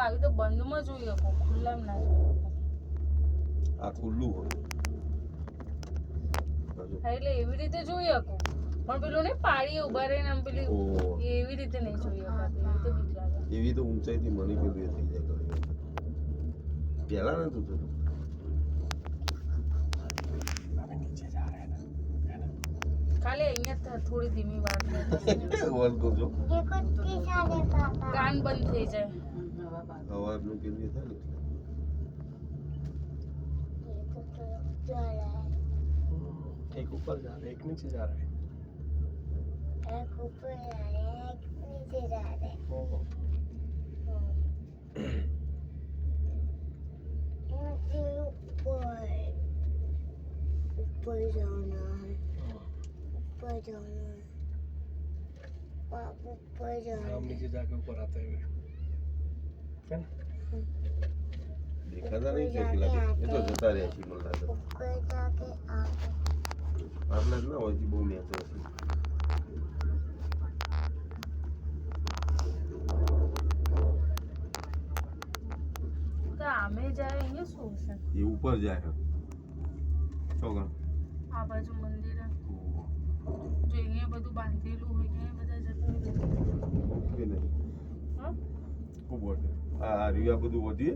આવી તો બંધમાં જોઈ શકો, ખુલ્લામાં ના જોઈ શકો. આ ખુલ્લું હોય હા, એટલે એવી રીતે જોઈ શકો, પણ પેલું ને પાડી ઉભા રહીને આમ પેલી એવી રીતે નહીં જોઈ શકાતું. એવી તો બીક લાગે. એવી તો ઊંચાઈથી મને પેલું એ થઈ જાય પેલા નતું થતું. ખાલી અહીંયા થોડી ધીમી વાત અવાજ કરજો કાન બંધ થઈ જાય. અવાજનું પેલું થાય ને एक ऊपर जा रहा है, एक नीचे जा रहा है। एक ऊपर जा रहा है, एक नीचे जा रहा है। मुझे ऊपर जाना है, ऊपर जाना है, ऊपर जाना हम नीचे जाके ऊपर आते हैं है ना? દેખાતા નહીં છે પેલા એ તો જતા રહ્યા છે મને લાગે ऊपर जाके आगे આટલા જ ના હોય છે બહુ નેચર છે તો આમે જાય અહીંયા શું છે? એ ઉપર જાય છે ચોગણ આ બાજુ મંદિર જો અહીંયા બધું બાંધેલું હોય અહીંયા બધા જતા હોય. કે નહીં હા? ખૂબ વધે આ રિયા બધું વધીએ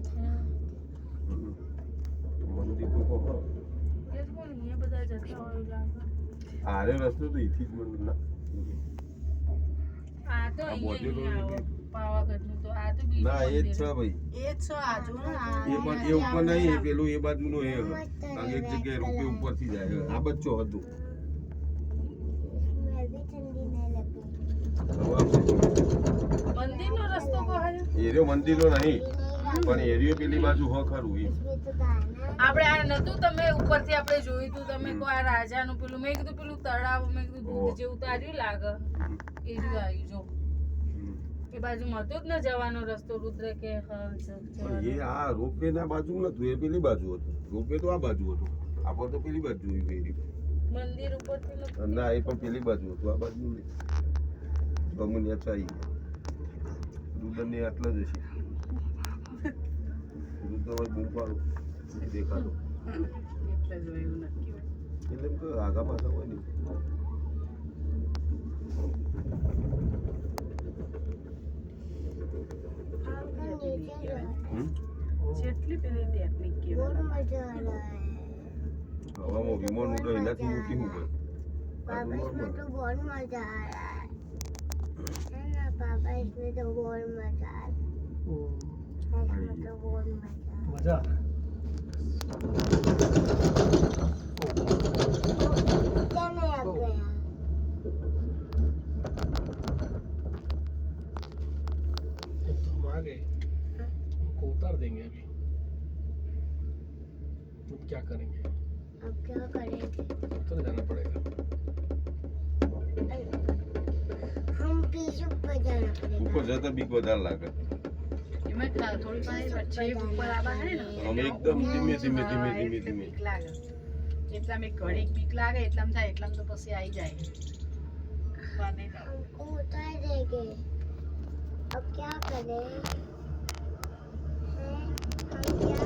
મંદિર તો ખબર એ જ કોણ અહીંયા બધા જતા હોય એવું લાગે. આરે રસ્તો તો એથી જ મને ના આ તો અહીંયા નહીં આવે પાવાગઢનું તો આ તો બીજું ના એ જ મંદિર. છે ભાઈ એ જ છે આજુ ને એ પણ એ ઉપર નહીં એ પેલું એ બાજુનો એ કારણ એક જગ્યાએ રોપે ઉપરથી જાય આ બચ્ચો હતું मैं भी ठंडी नहीं लगी મંદિરનો રસ્તો કહે એરિયો મંદિરનો નહીં પણ એરિયો પેલી બાજુ હો ખરું એ इसमें तो गाना આપણે આ નતું તમે ઉપરથી આપણે જોયું તું તમે કહો આ રાજાનું પેલું મેં કીધું પેલું તળાવ મેં કીધું દૂધ જેવું તાર્યું લાગે એ જ આવ્યું જો એ બાજુમાં હતો જ ને જવાનો રસ્તો રુદ્ર કે પણ એ આ રોપવે ના બાજુ નતું એ પેલી બાજુ હતું રોપવે તો આ બાજુ હતું આપણે તો પેલી બાજુ જોયું એરિયો મંદિર ઉપરથી નતું. ના એ પણ પેલી બાજુ હતું આ બાજુ નહીં અમને ચાઈ રુદન ને આટલા જ હશે રુદન હોય ગુંફાળો દેખાડો એટલે જોયું નક્કી હોય. એટલે એમ કે આગા પાછા હોય ને જેટલી પેલી ટેકનિક बहुत કેવાય मजा आ रहा है હવામાં વિમાન ઉડે એનાથી મોટી શું હોય पापा इसमें तो बहुत मजा आ रहा है ना पापा इसमें तो बहुत मजा आ रहा है इसमें तो बहुत मजा मजा आ रहा है क्या नहीं आ गया अब तो हम आ गए हमको उतार देंगे अभी अब क्या करेंगे अब क्या करेंगे उतर जाना पड़ेगा हम पीछे ऊपर जाना ઉપર पड़ेगा જતા બીક વધારે લાગે એમાં થોડી પાણી વચ્ચે ઉપર આવા હે ને અમે એકદમ ધીમે ધીમે ધીમે ધીમે ધીમે બીક લાગે જેટલા મેં ઘડીક બીક લાગે એટલામાં થાય એટલામાં તો પછી આવી જાય બને તો. हमको उतार देंगे अब क्या करें हैं? हम क्या